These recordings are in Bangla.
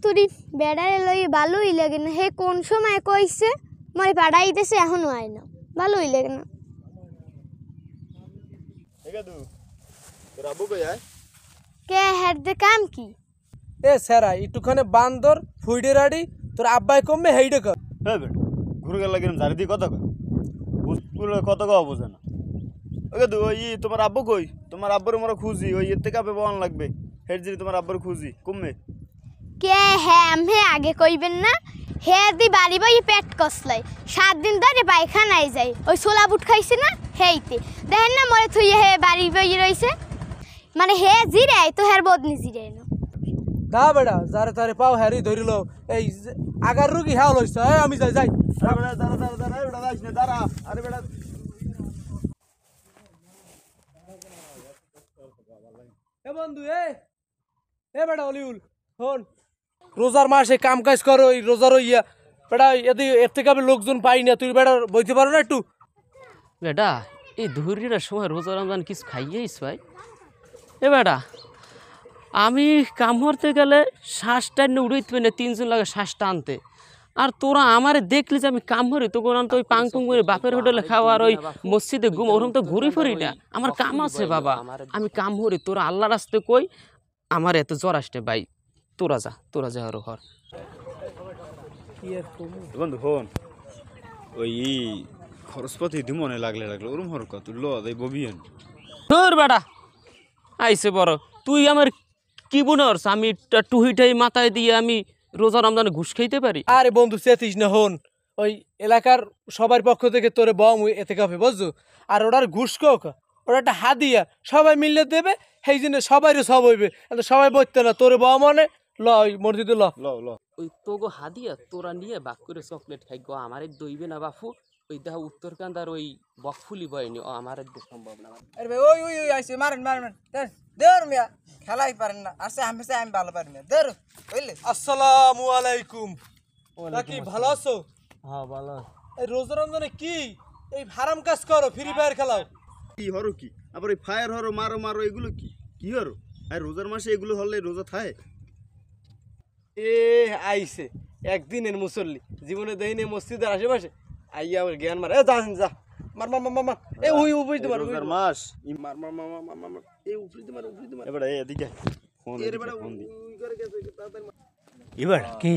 তুই বেড়ারে লই ভালোই লাগে না। হে কোন সময় কইছে মই পাড়াই দেশে এখনো আয় না, ভালোই লাগে না। তোর আব্বু কই আয়? কে হেড দে কাম কি? এ স্যারা একটুখানে বান্দর ফুইডে রাড়ি তোর আব্বাই কমবে হেইডে কর। হ্যাঁ বেটা ঘুরে গেল লাগিলাম ঝাড়ি দিয়ে কথা কয় কত কওয়া বোঝে না। ওকে দু ওই তোমার আব্বু কই? তোমার আব্বুর মোরা খুঁজি ওই এর থেকে বন লাগবে হেড যদি তোমার আব্বুর খুঁজি কমবে। কে হ্যাঁ হে আগে কইবেন না। হে দি বাড়ি বই পেট কসলাই 7 দিন ধরে পায়খানায় যাই, ওই ছোলা বুট খাইছে না হেইতে দেখেন না মরে থুই হে বাড়ি বই রইছে। মানে হে জিরাই তো হের বদনি জিরাই না। দা বেড়া যারে তারে পাও হ্যারি ধরিল এই আগার রুগী হ্যাঁ লইছে। আমি যাই যাই বেটা দাঁড়া দাঁড়া দাঁড়া বেটা যাইস না দাঁড়া। আরে বেটা এ বন্ধু এ বেটা অলিউল শোন, রোজার মাসে কাম কাজ করো ওই রোজার ইয়া বেটা এদি এর থেকে আমি লোকজন পাই না, তুই বেটা বইতে পারো না একটু? বেটা এই ধুরিটার সময় রোজা রমজান কিছু খাইয়েইস ভাই। এ বেটা আমি কাম করতে গেলে শ্বাসটা উড়াইতে না 3 জন লাগে শ্বাসটা আনতে, আর তোরা আমারে দেখলি যে আমি কাম করি তো কোন তো ওই পাং পুং করে বাপের হোটেলে খাওয়া আর ওই মসজিদে ঘুম ওরকম তো ঘুরি ফিরি না। আমার কাম আছে বাবা, আমি কাম করি। তোরা আল্লাহর রাস্তে কই আমার এত জ্বর আসতে ভাই, তোরা যা আরো ঘর। বন্ধু হন ওই খরচপাতি দিমনে লাগলে ওরম হর কত ল দেই ববিয়েন তোর বেটা আইসে বড় তুই আমার কি বুনস? আমি টুহিটাই মাথায় দিয়ে আমি রোজা রমজানে ঘুষ খাইতে পারি? আরে বন্ধু চেতিস না, হন ওই এলাকার সবার পক্ষ থেকে তোরে বম এতে কাপে বুঝছো, আর ওটার ঘুষ কোক ওটা একটা হাদিয়া সবাই মিললে দেবে, সেই জন্য সবাইরও সব হইবে। সবাই বলতে না তোরে বম মানে ল ওই মসজিদে ল ল ল ওই তোগো হাদিয়া তোরা নিয়ে বাক করে চকলেট খাই গো, আমার দইবে না বাপু। ওই দেখা উত্তরকান্দার ওই বকফুলি বয়নি ও আমার সম্ভব না। আরে ভাই ওই ওই ওই আইছে মারেন দের মিয়া খেলাই পারেন না আসে আমি ভালো পারি না দের বুঝলি। আসসালামু আলাইকুম। কি ভালো আছো? হ্যাঁ ভালো। এই রোজা রমজানে কি এই হারাম কাজ করো, ফ্রি ফায়ার খেলাও? কি হরো কি আবার ওই ফায়ার হরো মারো মারো এগুলো কি হরো? আর রোজার মাসে এগুলো হলে রোজা থাকে? এ আইছে একদিনের মুসল্লি, জীবনে দেখিনি মসজিদের আশেপাশে আইয়া আমার জ্ঞান মার। যা মার মার মার মার এ ওই উপরে দিমার রোজার মাস মার মার মার মার মার এ উপরে দিমার এবারে এদিকে ফোন দি এবার কি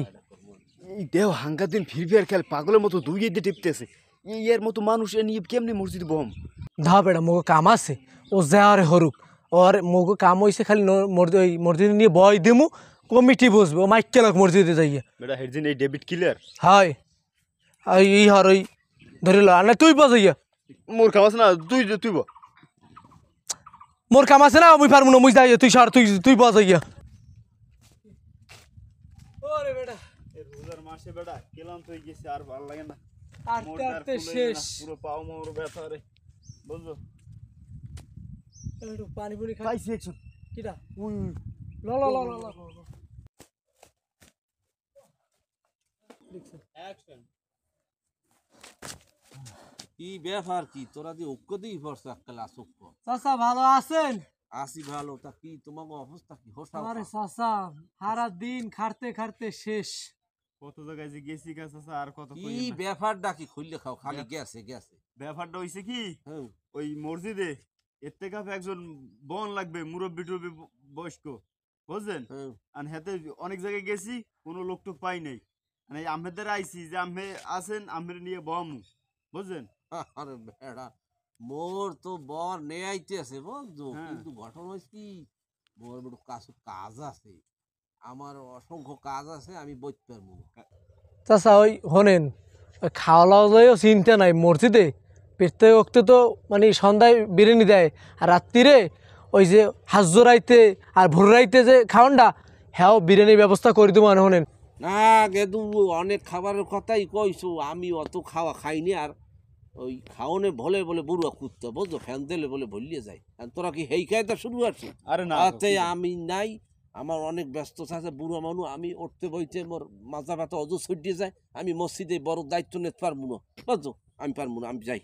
এই দেহ হাঙ্গা দিন ফ্রি ফায়ার খেল পাগলের মতো দুই দিয়ে টিপতেছে। এর মতো মানুষ এ নিয়ে কেমনি মসজিদ বম? ধা বেড়া মোগো কাম আছে ও যা আরে হরুক, ওর মোগো কাম হইছে খালি মসজিদ নিয়ে বয় দিমু, কমিটি বসবে ও মাইক কেলক মসজিদে যাইয়া। বেটা হেডজিন এই ডেবিট ক্লিয়ার হয় এই হর ওই ধরিল না তুই বাজাইয়া। মোর খাওয়াস না তুই মোর কাম আছে না মুই পারমু না, মুই যাই তুই সার তুই বাজাইয়া। ওরে বেটা এই রোজার মাসে বেটা কেলাম তুই গেছে আর ভালো লাগে না, আরতে শেষ পুরো পাও মোর ব্যথা রে বুঝছো। একটু পানি পুনি খাই পাইছি একটু কিটা we law law law law action. কি ব্যাপার কি তোরা দিয়ে ঐক্য দিই পড়ছ একটা আসক্য? চাচা ভালো আছেন? আসি ভালো, তা কি তোমার অবস্থা কি? আরে চাচা সারা দিন খাটতে খাটতে শেষ। কত জায়গায় যে গেছি কাছে আর কত কি ব্যাপারটা কি খুললে খাও খালি গেছে ব্যাপারটা হইছে কি ওই মসজিদে এর থেকে একজন বন লাগবে মুরব্বী টুরব্বী বয়স্ক বুঝছেন। আর হাতে অনেক জায়গায় গেছি কোনো লোক টোক পাই নাই, মানে আমেদের আইসি যে আমে আছেন আমের নিয়ে বমু বুঝছেন। আরে বেড়া মোর তো বর নেই আইতে আছে বন্ধু, কিন্তু ঘটনা হয়েছে কি মোর একটু কাজ আছে, আমার অসংখ্য কাজ আছে, আমি বইতে পারবো। চাচা ওই হনেন খাওয়া লাওয়া যায়ও চিন্তা নাই, মসজিদে প্রত্যেক ওক্তে তো মানে সন্ধ্যায় বিরিয়ানি দেয়, আর রাত্রিরে ওই যে হাজরাইতে আর ভোর রাইতে যে খাওয়ানটা হ্যাঁ বিরিয়ানির ব্যবস্থা করে দেবো। মানে হনেন না গেদু অনেক খাবারের কথাই কইছো, আমি অত খাওয়া খাইনি, আর ওই খাওয়ানে ভলে বলে বুড়া কুত্তা বুঝছো, ফ্যান দিলে বলে ভলিয়ে যায়। তোরা কি হেই খাইতে শুরু করছো? আরে না আমি নাই, আমার অনেক ব্যস্ত আছে, বুড়ো মানুষ, আমি উঠতে বইতে মোর মাথা ব্যথা অজু ছড়িয়ে যায়, আমি মসজিদে বড় দায়িত্ব নিতে পারবো না বুঝছো, আমি পারবো না, আমি যাই।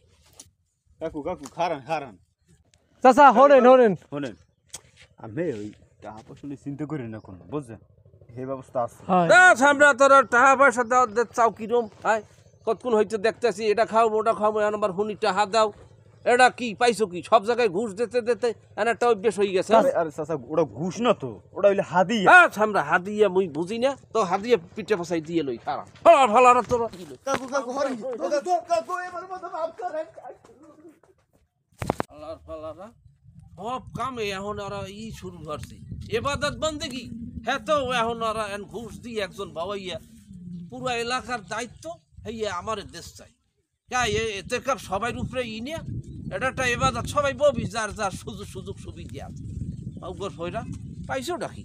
কাকু খারান চাচা হনেন আমি ওই টাকা পয়সা চিন্তা করি না কোনো বুঝছেন। হে ব্যবস্থা আছে। হয় আমরা তোর টাকা পয়সা দাও চাও কিরম হাই কতক্ষণ হইতে দেখতেছি এটা খাও ওটা খাও আমার হুনি টাকা দাও এটা কি পাইছো কি সব জায়গায় ঘুষ দিতে দিতে একটা অভ্যেস হয়ে গেছে আরে আরে চাচা ওটা ঘুষ না তো, ওটা হইলে হাদিয়া। আমরা হাদিয়া মুই বুঝি না তো হাদিয়া পিঠে ফসাই দিয়ে লই খারা ফলা ফলা তোর কাকু কাকু হরি কাকু এবার মতো মাফ করেন। আল্লাহর পালারা সব কামে এখন ওরা শুরু করছে এবাদত বন্দেগি হ্যাঁ তো এখন ওরা ঘুষ দিয়ে একজন বাবাইয়া পুরো এলাকার দায়িত্ব হইয়া আমার দেশ চাই এতে কাপ সবাই উপরে নিয়ে এটা একটা এবাদত সবাই ববি যার যার সুযোগ সুবিধা আছে পাইছো ডাকি